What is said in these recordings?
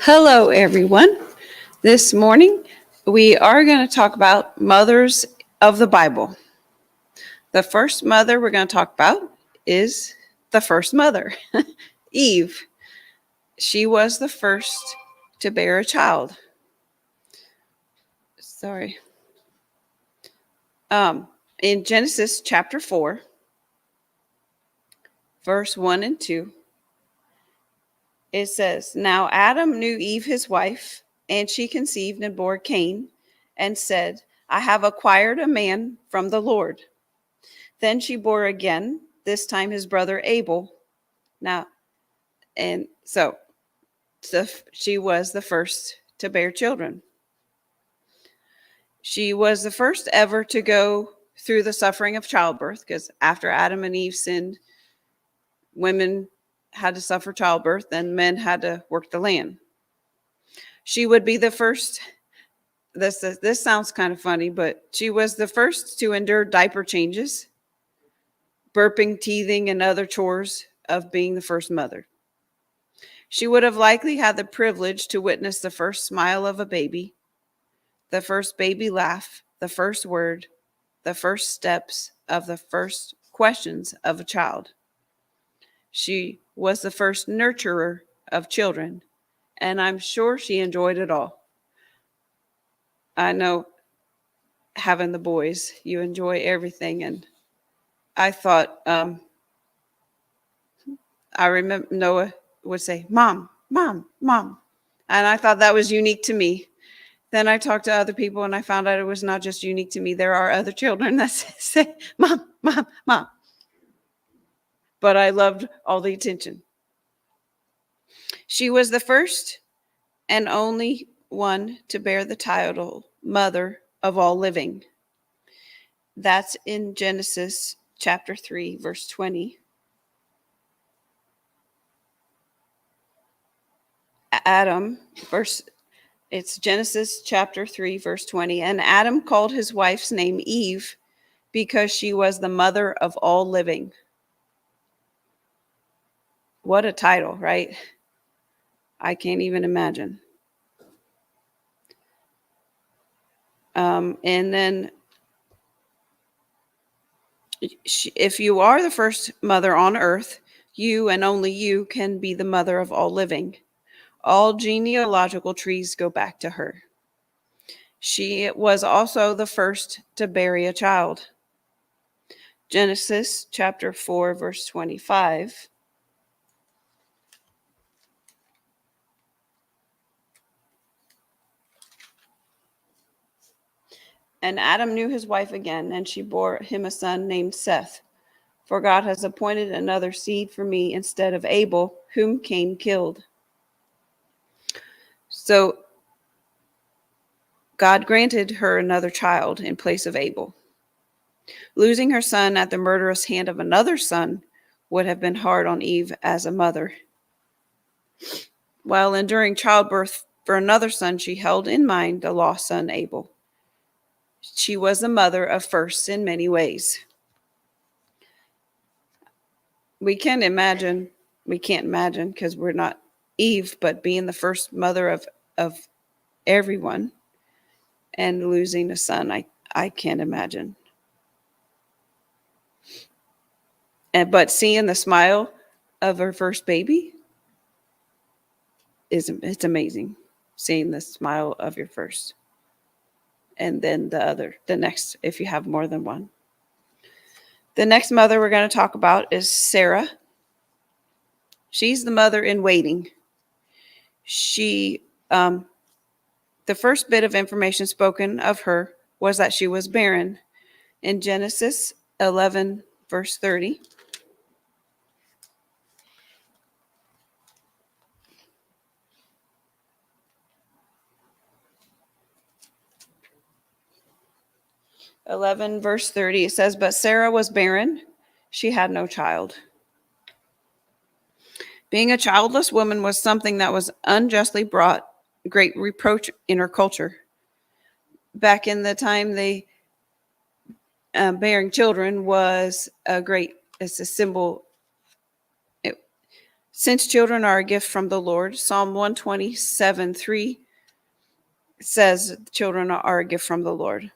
Hello, everyone. This morning, we are going to talk about mothers of the Bible. The first mother we're going to talk about is the first mother, Eve. She was the first to bear a child. Sorry. In Genesis chapter 4, verse 1 and 2, it says, Now Adam knew Eve his wife, and she conceived and bore Cain, and said, I have acquired a man from the Lord. Then she bore again, this time his brother Abel. Now, and so she was the first to bear children. She was the first ever to go through the suffering of childbirth, because after Adam and Eve sinned, women had to suffer childbirth and men had to work the land. She would be the first. This sounds kind of funny, but she was the first to endure diaper changes, burping, teething, and other chores of being the first mother. She would have likely had the privilege to witness the first smile of a baby, the first baby laugh, the first word, the first steps of the first questions of a child. She was the first nurturer of children, and I'm sure she enjoyed it all. I know having the boys, you enjoy everything, and I thought, I remember Noah would say, Mom, Mom, Mom. And I thought that was unique to me. Then I talked to other people and I found out it was not just unique to me. There are other children that say, Mom, Mom, Mom. But I loved all the attention. She was the first and only one to bear the title Mother of all living. That's in Genesis chapter 3, verse 20. It's Genesis chapter 3, verse 20. And Adam called his wife's name Eve because she was the mother of all living. What a title, right? I can't even imagine. And then if you are the first mother on earth, you and only you can be the mother of all living. All genealogical trees go back to her. She was also the first to bury a child. Genesis chapter 4, verse 25. And Adam knew his wife again, and she bore him a son named Seth. For God has appointed another seed for me instead of Abel, whom Cain killed. So God granted her another child in place of Abel. Losing her son at the murderous hand of another son would have been hard on Eve as a mother. While enduring childbirth for another son, she held in mind the lost son Abel. She was the mother of firsts in many ways. We can't imagine because we're not Eve, but being the first mother of everyone and losing a son, I can't imagine. But seeing the smile of her first baby it's amazing. Seeing the smile of your first. And then the next, if you have more than one. The next mother we're going to talk about is Sarah. She's the mother in waiting. She, the first bit of information spoken of her was that she was barren. In Genesis 11, verse 30. Verse 30, it says, But Sarah was barren. She had no child. Being a childless woman was something that was unjustly brought great reproach in her culture. Back in the time, bearing children was it's a symbol. Since children are a gift from the Lord, Psalm 127:3 says children are a gift from the Lord.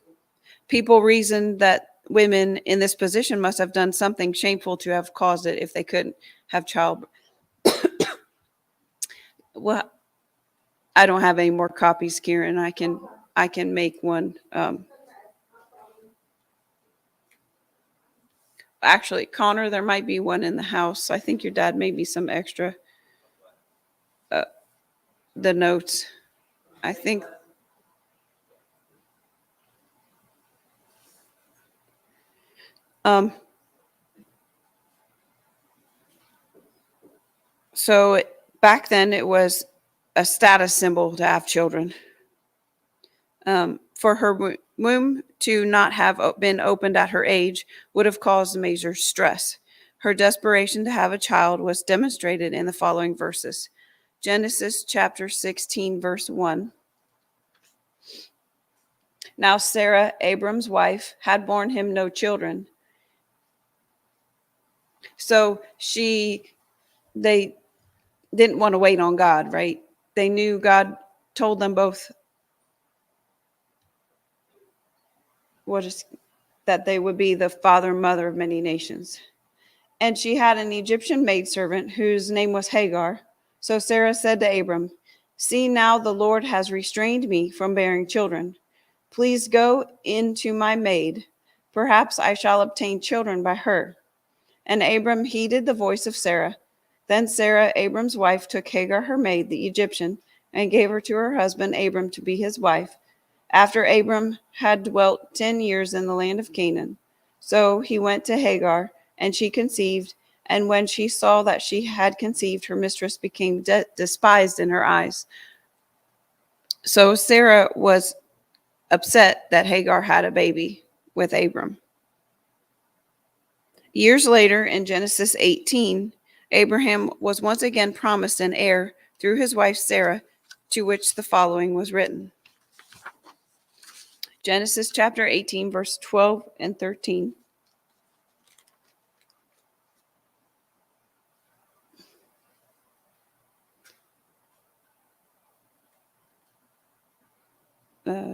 People reason that women in this position must have done something shameful to have caused it if they couldn't have child. Well, I don't have any more copies, Kieran. I can make one. Actually, Connor, there might be one in the house. I think your dad may be some extra. The notes, I think. So back then it was a status symbol to have children. For her womb to not have been opened at her age would have caused major stress. Her desperation to have a child was demonstrated in the following verses. Genesis chapter 16, verse 1. Now Sarah, Abram's wife, had borne him no children. So they didn't want to wait on God, right? They knew God told them both that they would be the father and mother of many nations. And she had an Egyptian maidservant whose name was Hagar. So Sarah said to Abram, "See, now the Lord has restrained me from bearing children. Please go in to my maid. Perhaps I shall obtain children by her." And Abram heeded the voice of Sarah. Then Sarah, Abram's wife, took Hagar, her maid, the Egyptian, and gave her to her husband Abram to be his wife, after Abram had dwelt 10 years in the land of Canaan. So he went to Hagar, and she conceived, and when she saw that she had conceived, her mistress became despised in her eyes. So Sarah was upset that Hagar had a baby with Abram. Years later, in Genesis 18, Abraham was once again promised an heir through his wife Sarah, to which the following was written. Genesis chapter 18, verse 12 and 13.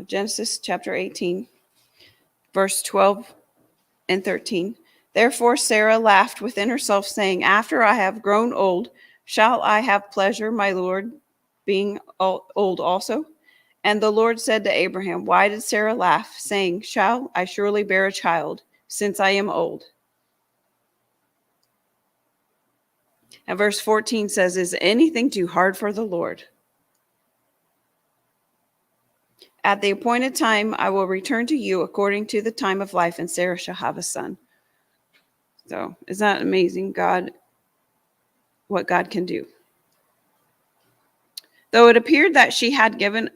Genesis chapter 18, verse 12 and 13. Therefore Sarah laughed within herself, saying, "After I have grown old, shall I have pleasure, my Lord, being old also?" And the Lord said to Abraham, "Why did Sarah laugh, saying, Shall I surely bear a child, since I am old?" And verse 14 says, "Is anything too hard for the Lord? At the appointed time, I will return to you according to the time of life, and Sarah shall have a son." So, is that amazing, God, what God can do? Though it appeared that she had given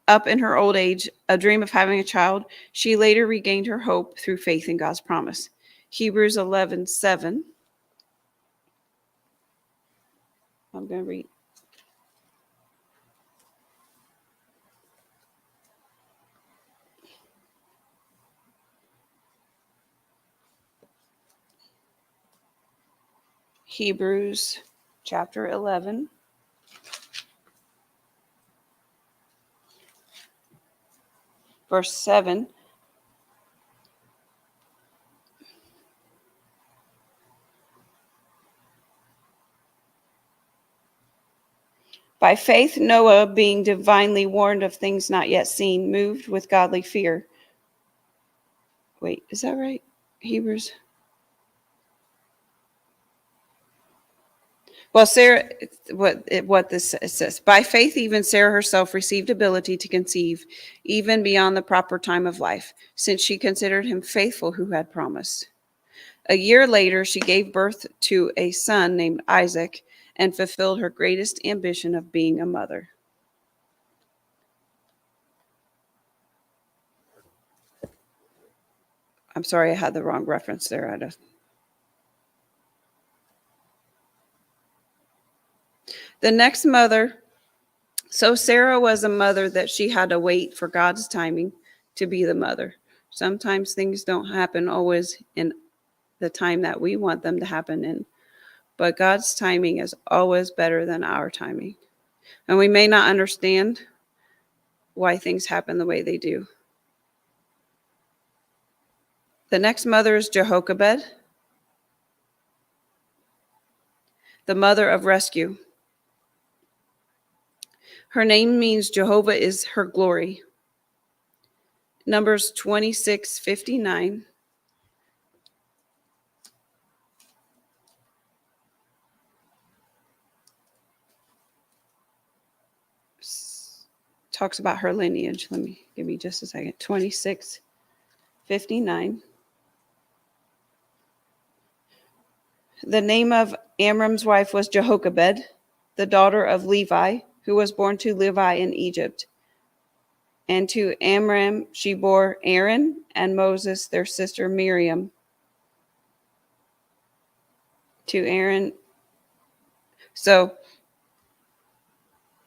up in her old age a dream of having a child, she later regained her hope through faith in God's promise. Hebrews 11:7. I'm going to read. Hebrews chapter 11. Verse 7. By faith, Noah, being divinely warned of things not yet seen, moved with godly fear. Wait, is that right? Hebrews. Well, Sarah, what this says, by faith, even Sarah herself received ability to conceive, even beyond the proper time of life, since she considered him faithful who had promised. A year later, she gave birth to a son named Isaac and fulfilled her greatest ambition of being a mother. I'm sorry, I had the wrong reference there. The next mother. So Sarah was a mother that she had to wait for God's timing to be the mother. Sometimes things don't happen always in the time that we want them to happen in. but God's timing is always better than our timing. And we may not understand why things happen the way they do. The next mother is Jehoshaphat, the mother of rescue. Her name means Jehovah is her glory. Numbers 26:59. Talks about her lineage. Give me just a second. 26:59. The name of Amram's wife was Jehoshaphat, the daughter of Levi, who was born to Levi in Egypt. And to Amram she bore Aaron and Moses, their sister Miriam. To Aaron. So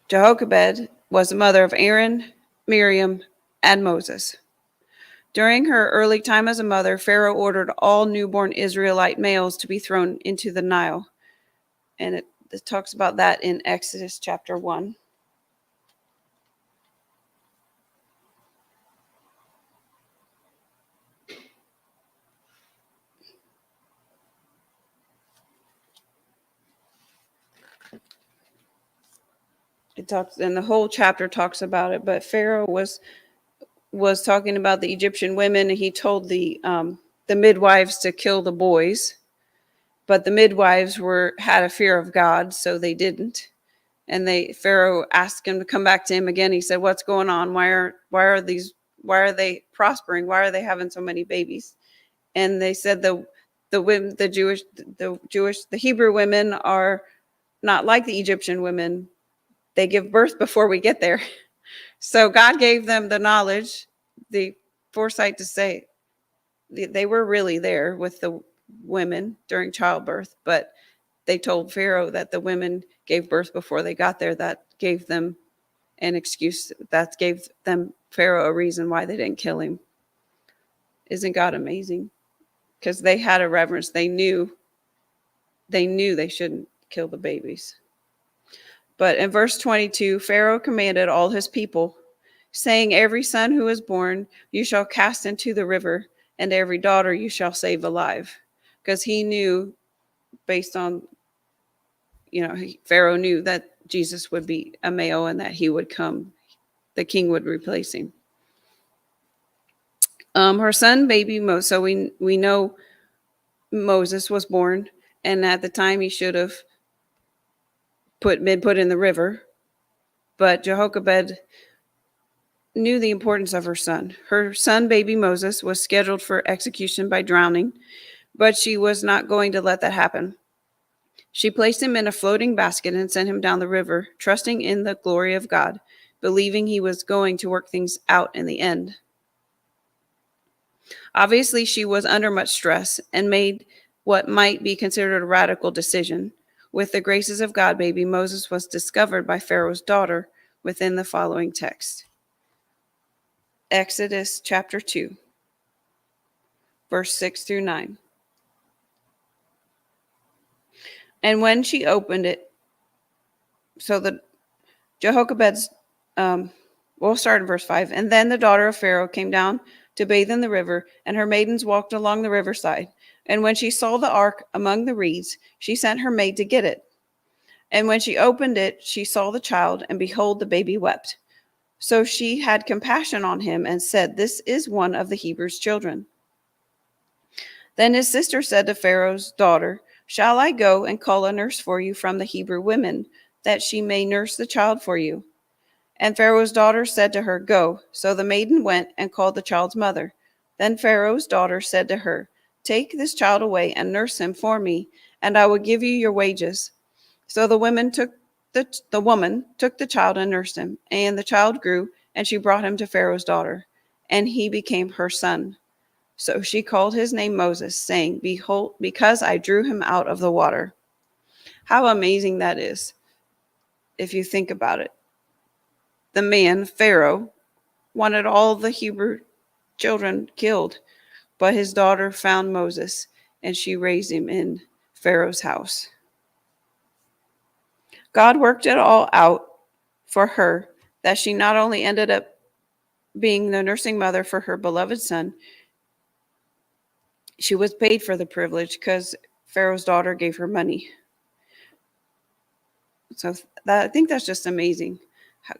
Jehoshaphat was the mother of Aaron, Miriam, and Moses. During her early time as a mother, Pharaoh ordered all newborn Israelite males to be thrown into the Nile. And it talks about that in Exodus chapter 1. It talks, and the whole chapter talks about it, but Pharaoh was talking about the Egyptian women, and he told the midwives to kill the boys, but the midwives had a fear of God, so they didn't. And Pharaoh asked him to come back to him again. He said, "What's going on? Why are they prospering? Why are they having so many babies?" And they said the Hebrew women are not like the Egyptian women. They give birth before we get there. So God gave them the knowledge, the foresight to say they were really there with the women during childbirth, but they told Pharaoh that the women gave birth before they got there. That gave them an excuse. That gave them, Pharaoh, a reason why they didn't kill him. Isn't God amazing? Because they had a reverence. They knew they shouldn't kill the babies. But in verse 22, Pharaoh commanded all his people, saying, "Every son who is born you shall cast into the river, and every daughter you shall save alive." Because he knew, based on, Pharaoh knew that Jesus would be a male and that he would come, the king would replace him. Her son, baby Moses, so we know Moses was born, and at the time he should have been put in the river. But Jehoshaphat knew the importance of her son. Her son, baby Moses, was scheduled for execution by drowning, but she was not going to let that happen. She placed him in a floating basket and sent him down the river, trusting in the glory of God, believing he was going to work things out in the end. Obviously, she was under much stress and made what might be considered a radical decision. With the graces of God, baby Moses was discovered by Pharaoh's daughter within the following text. Exodus chapter 2, verse 6 through 9. And when she opened it, so the Jehoshaphat's, we'll start in verse 5. And then the daughter of Pharaoh came down to bathe in the river, and her maidens walked along the riverside. And when she saw the ark among the reeds, she sent her maid to get it. And when she opened it, she saw the child, and behold, the baby wept. So she had compassion on him and said, "This is one of the Hebrews' children." Then his sister said to Pharaoh's daughter, "Shall I go and call a nurse for you from the Hebrew women, that she may nurse the child for you?" And Pharaoh's daughter said to her, "Go." So the maiden went and called the child's mother. Then Pharaoh's daughter said to her, "Take this child away and nurse him for me, and I will give you your wages." So the woman took the child and nursed him, and the child grew, and she brought him to Pharaoh's daughter, and he became her son. So she called his name Moses, saying, "Behold, because I drew him out of the water." How amazing that is, if you think about it. The man, Pharaoh, wanted all the Hebrew children killed, but his daughter found Moses, and she raised him in Pharaoh's house. God worked it all out for her, that she not only ended up being the nursing mother for her beloved son, she was paid for the privilege because Pharaoh's daughter gave her money. So I think that's just amazing. How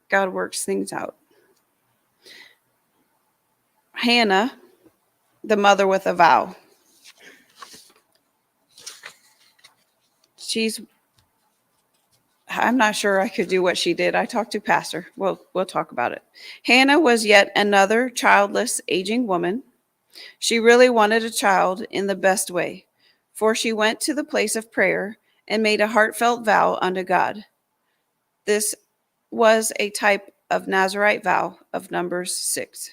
God works things out. Hannah, the mother with a vow. I'm not sure I could do what she did. I talked to Pastor. We'll talk about it. Hannah was yet another childless, aging woman. She really wanted a child in the best way, for she went to the place of prayer and made a heartfelt vow unto God. This was a type of Nazirite vow of Numbers 6.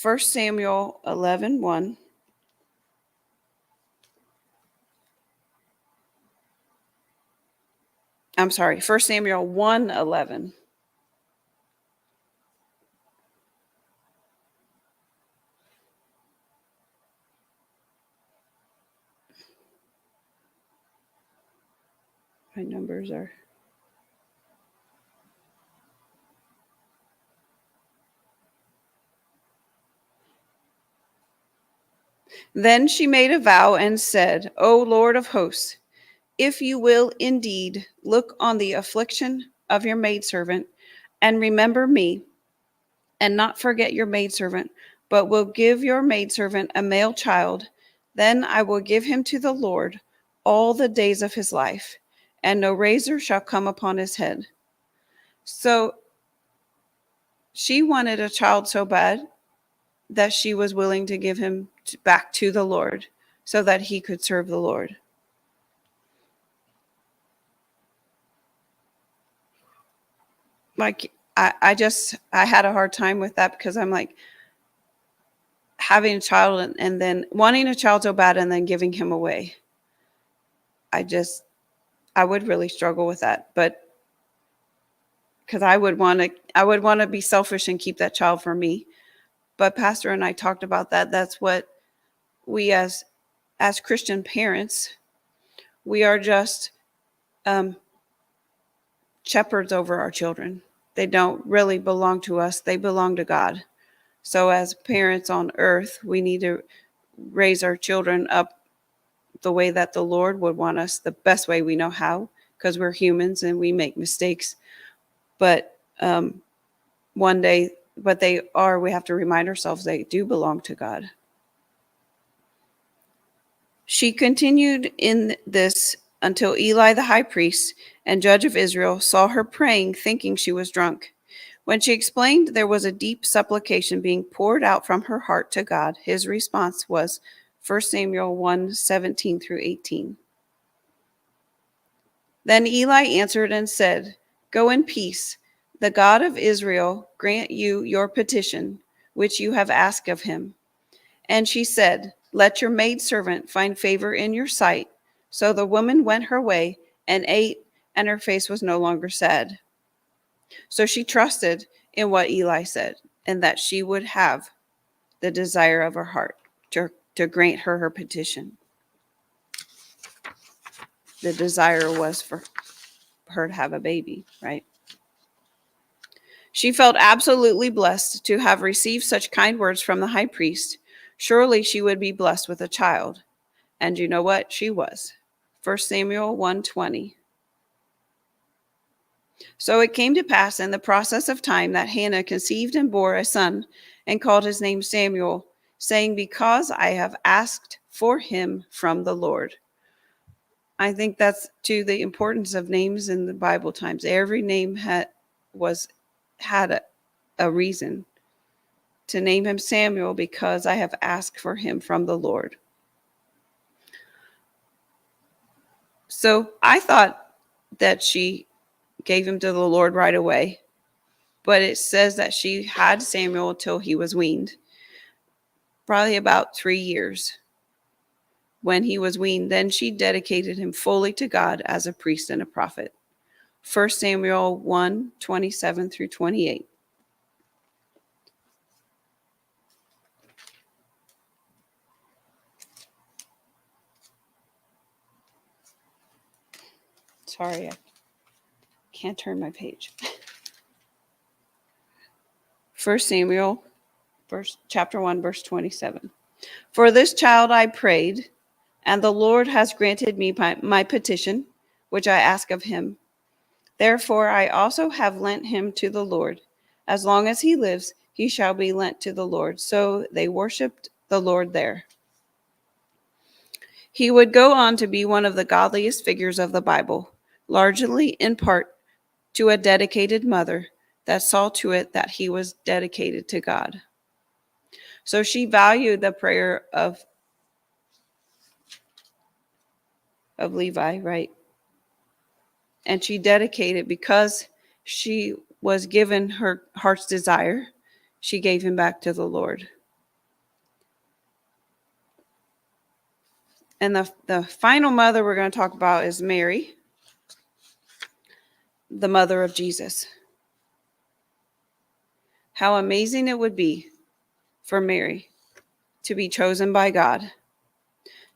1 Samuel 11:1. I'm sorry, 1 Samuel 1:11. My numbers are. Then she made a vow and said, O Lord of hosts, if you will indeed look on the affliction of your maidservant and remember me, and not forget your maidservant, but will give your maidservant a male child, then I will give him to the Lord all the days of his life, and no razor shall come upon his head. So she wanted a child so bad that she was willing to give him back to the Lord so that he could serve the Lord. Like, I had a hard time with that because I'm like, having a child and then wanting a child so bad and then giving him away. I would really struggle with that, but because I would want to be selfish and keep that child for me. But Pastor and I talked about that. That's what we as Christian parents, we are just shepherds over our children. They don't really belong to us. They belong to God. So as parents on earth, we need to raise our children up the way that the Lord would want us, the best way we know how, because we're humans and we make mistakes. But one day, but we have to remind ourselves they do belong to God. She continued in this until Eli the high priest and judge of Israel saw her praying, thinking she was drunk. When she explained there was a deep supplication being poured out from her heart to God, his response was 1 Samuel 1:17 through 18. Then Eli answered and said, Go in peace. The God of Israel grant you your petition, which you have asked of him. And she said, Let your maidservant find favor in your sight. So the woman went her way and ate, and her face was no longer sad. So she trusted in what Eli said, and that she would have the desire of her heart to grant her petition. The desire was for her to have a baby, right? She felt absolutely blessed to have received such kind words from the high priest. Surely she would be blessed with a child. And you know what? She was. 1 Samuel 1:20. So it came to pass in the process of time that Hannah conceived and bore a son and called his name Samuel, saying, Because I have asked for him from the Lord. I think that's to the importance of names in the Bible times. Every name had a reason. To name him Samuel, because I have asked for him from the Lord. So I thought that she gave him to the Lord right away. But it says that she had Samuel till he was weaned. Probably about 3 years. When he was weaned, then she dedicated him fully to God as a priest and a prophet. 1 Samuel 1:27 through 28. Sorry, I can't turn my page. 1 Samuel, chapter 1, verse 27. For this child I prayed, and the Lord has granted me my petition, which I ask of him. Therefore I also have lent him to the Lord. As long as he lives, he shall be lent to the Lord. So they worshipped the Lord there. He would go on to be one of the godliest figures of the Bible, largely in part to a dedicated mother that saw to it that he was dedicated to God. So she valued the prayer of Levi, right? And she dedicated because she was given her heart's desire. She gave him back to the Lord. And the final mother we're going to talk about is Mary, the mother of Jesus. How amazing it would be for Mary to be chosen by God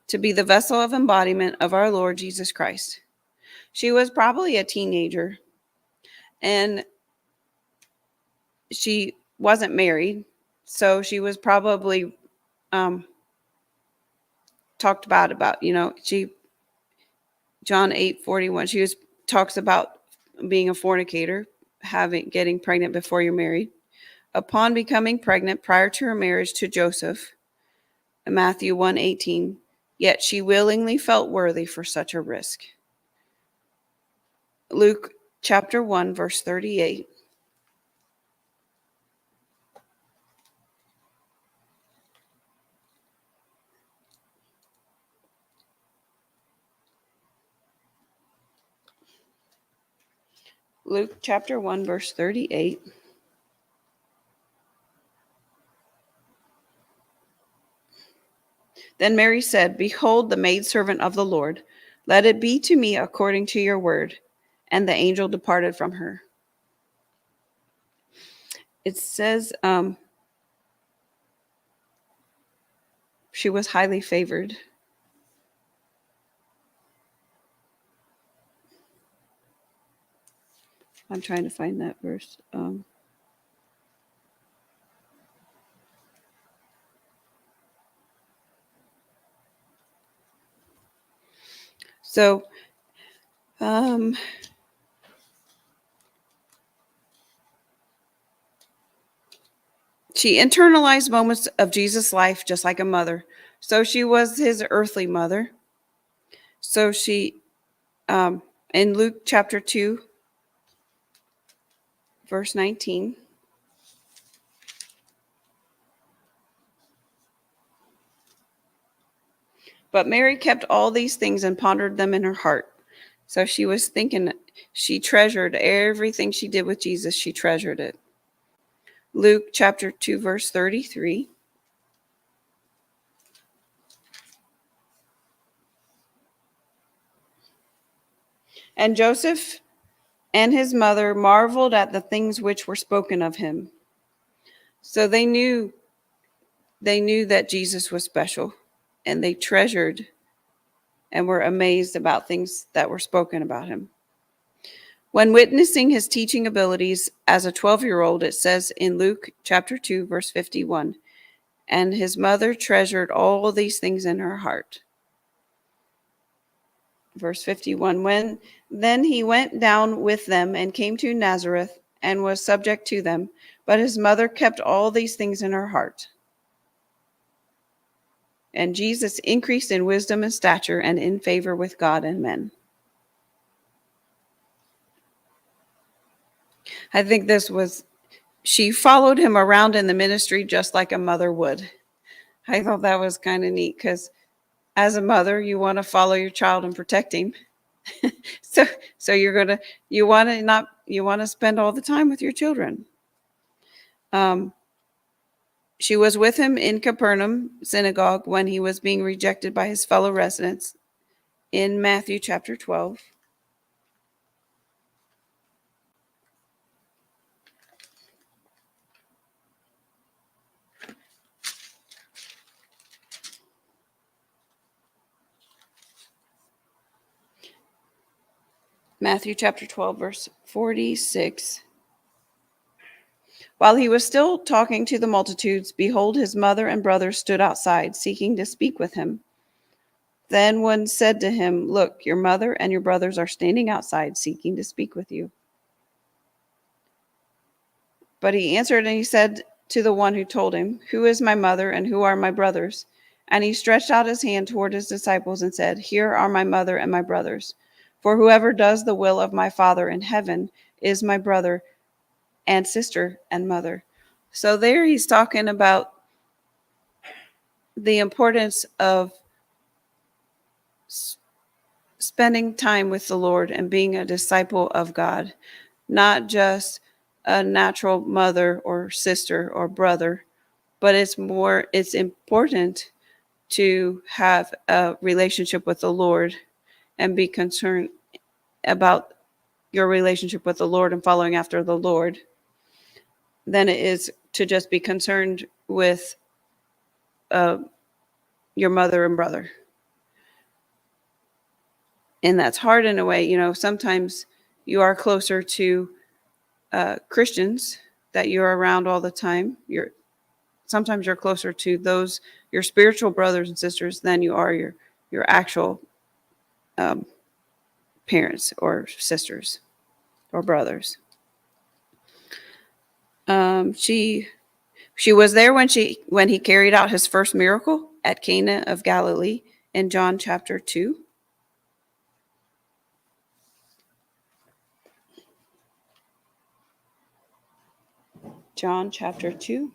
to be the vessel of embodiment of our Lord Jesus Christ. She was probably a teenager, and she wasn't married, so she was probably talked about, John 8:41, she talks about being a fornicator, getting pregnant before you're married. Upon becoming pregnant prior to her marriage to Joseph, Matthew 1:18, yet she willingly felt worthy for such a risk. Luke chapter 1, verse 38. Luke chapter 1, verse 38. Then Mary said, Behold, the maidservant of the Lord. Let it be to me according to your word. And the angel departed from her. It says she was highly favored. I'm trying to find that verse. She internalized moments of Jesus' life just like a mother. So she was his earthly mother. So she, in Luke chapter 2, verse 19. But Mary kept all these things and pondered them in her heart. So she was thinking, she treasured everything she did with Jesus. She treasured it. Luke chapter 2, verse 33. And Joseph and his mother marveled at the things which were spoken of him. So they knew that Jesus was special, and they treasured and were amazed about things that were spoken about him. When witnessing his teaching abilities as a 12-year-old, it says in Luke chapter 2, verse 51, and his mother treasured all these things in her heart. Verse 51, then he went down with them and came to Nazareth and was subject to them, but his mother kept all these things in her heart. And Jesus increased in wisdom and stature and in favor with God and men. I think she followed him around in the ministry just like a mother would. I thought that was kind of neat because as a mother, you want to follow your child and protect him. so you want to spend all the time with your children. She was with him in Capernaum synagogue when he was being rejected by his fellow residents in Matthew chapter 12. Matthew chapter 12, verse 46. While he was still talking to the multitudes, behold, his mother and brothers stood outside, seeking to speak with him. Then one said to him, Look, your mother and your brothers are standing outside, seeking to speak with you. But he answered and he said to the one who told him, Who is my mother and who are my brothers? And he stretched out his hand toward his disciples and said, Here are my mother and my brothers. For whoever does the will of my Father in heaven is my brother and sister and mother. So there he's talking about the importance of spending time with the Lord and being a disciple of God, not just a natural mother or sister or brother, but it's important to have a relationship with the Lord and be concerned about your relationship with the Lord and following after the Lord than it is to just be concerned with your mother and brother. And that's hard in a way. Sometimes you are closer to Christians that you're around all the time. Sometimes you're closer to those, your spiritual brothers and sisters, than you are your actual parents or sisters or brothers. She was there when he carried out his first miracle at Cana of Galilee in John chapter 2. John chapter 2.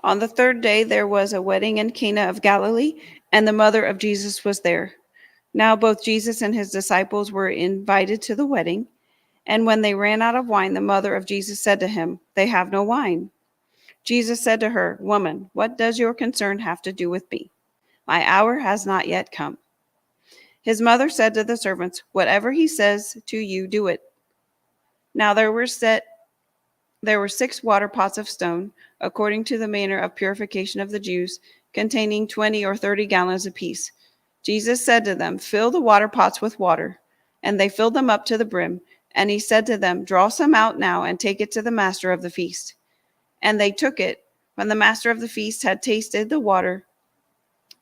On the third day, there was a wedding in Cana of Galilee, and the mother of Jesus was there. Now both Jesus and his disciples were invited to the wedding. And when they ran out of wine, the mother of Jesus said to him, They have no wine. Jesus said to her, Woman, what does your concern have to do with me? My hour has not yet come. His mother said to the servants, Whatever he says to you, do it. Now there were 6 water pots of stone, according to the manner of purification of the Jews, containing 20 or 30 gallons apiece. Jesus said to them, Fill the water pots with water. And they filled them up to the brim. And he said to them, Draw some out now and take it to the master of the feast. And they took it. When the master of the feast had tasted the water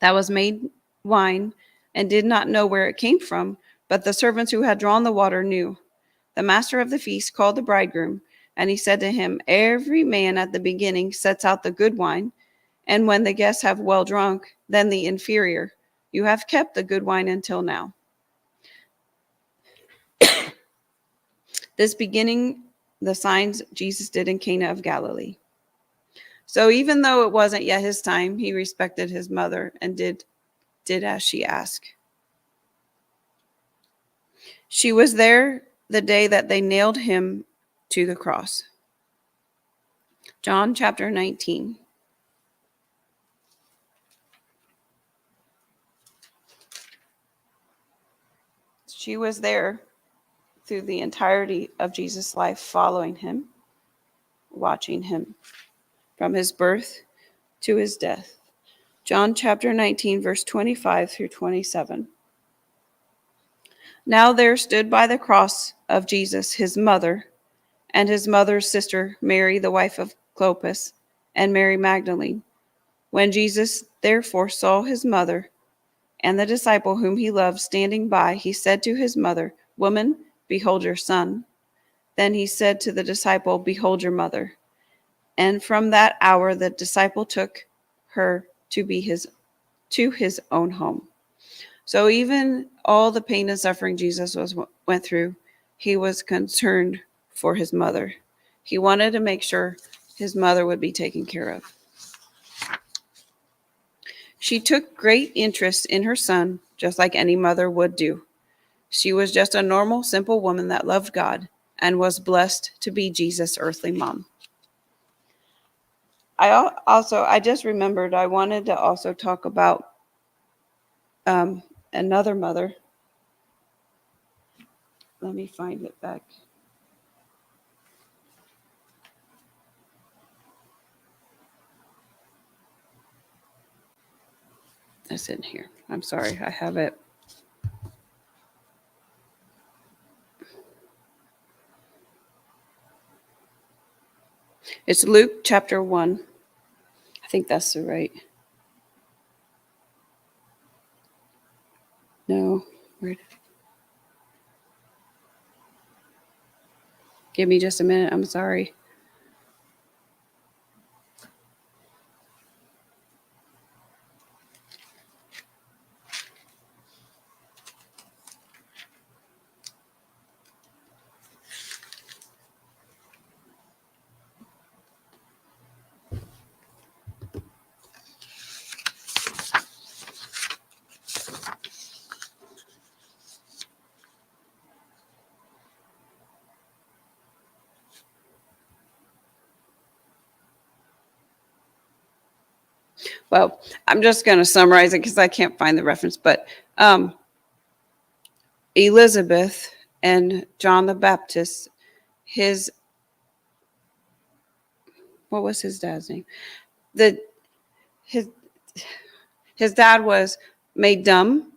that was made wine, and did not know where it came from, but the servants who had drawn the water knew. The master of the feast called the bridegroom, and he said to him, Every man at the beginning sets out the good wine, and when the guests have well drunk, then the inferior. You have kept the good wine until now. This beginning the signs Jesus did in Cana of Galilee. So even though it wasn't yet his time, he respected his mother and did as she asked. She was there the day that they nailed him to the cross. John chapter 19. She was there through the entirety of Jesus' life, following him, watching him from his birth to his death. John chapter 19, verse 25 through 27. Now there stood by the cross of Jesus his mother, and his mother's sister, Mary, the wife of Clopas, and Mary Magdalene. When Jesus therefore saw his mother and the disciple whom he loved standing by, he said to his mother, Woman, behold your son. Then he said to the disciple, Behold your mother. And from that hour the disciple took her to his own home. So even all the pain and suffering Jesus went through, he was concerned for his mother. He wanted to make sure his mother would be taken care of. She took great interest in her son, just like any mother would do. She was just a normal, simple woman that loved God and was blessed to be Jesus' earthly mom. I just remembered I wanted to also talk about another mother. Let me find it back. It's in here. I'm sorry, I have it. It's Luke chapter 1. I think that's the right. No. Where did it? Give me just a minute. I'm sorry. Well, I'm just going to summarize it because I can't find the reference. But Elizabeth and John the Baptist, what was his dad's name? His dad was made dumb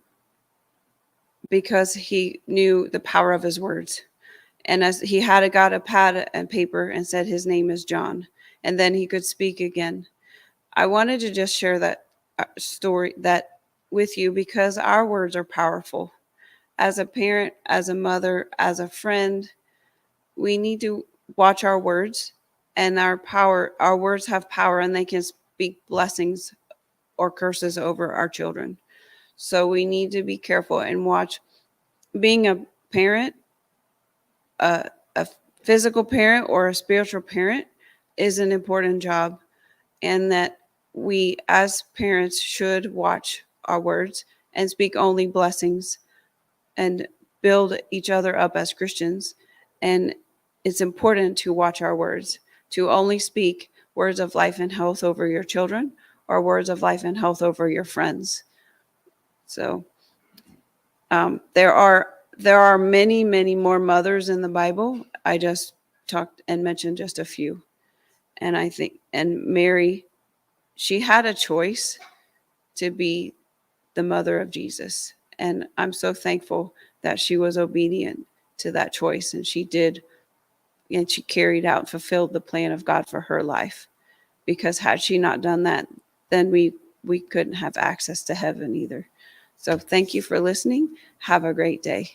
because he knew the power of his words. And as he got a pad and paper and said his name is John, and then he could speak again. I wanted to just share that story that with you because our words are powerful. As a parent, as a mother, as a friend, we need to watch our words, and our words have power, and they can speak blessings or curses over our children. So we need to be careful and watch. Being a parent, a physical parent or a spiritual parent is an important job, and that we as parents should watch our words and speak only blessings and build each other up as Christians. And it's important to watch our words, to only speak words of life and health over your children or words of life and health over your friends. So there are many, many more mothers in the Bible. I just talked and mentioned just a few. And I think, and Mary, she had a choice to be the mother of Jesus. And I'm so thankful that she was obedient to that choice. And she did, and she carried out and fulfilled the plan of God for her life. Because had she not done that, then we couldn't have access to heaven either. So thank you for listening. Have a great day.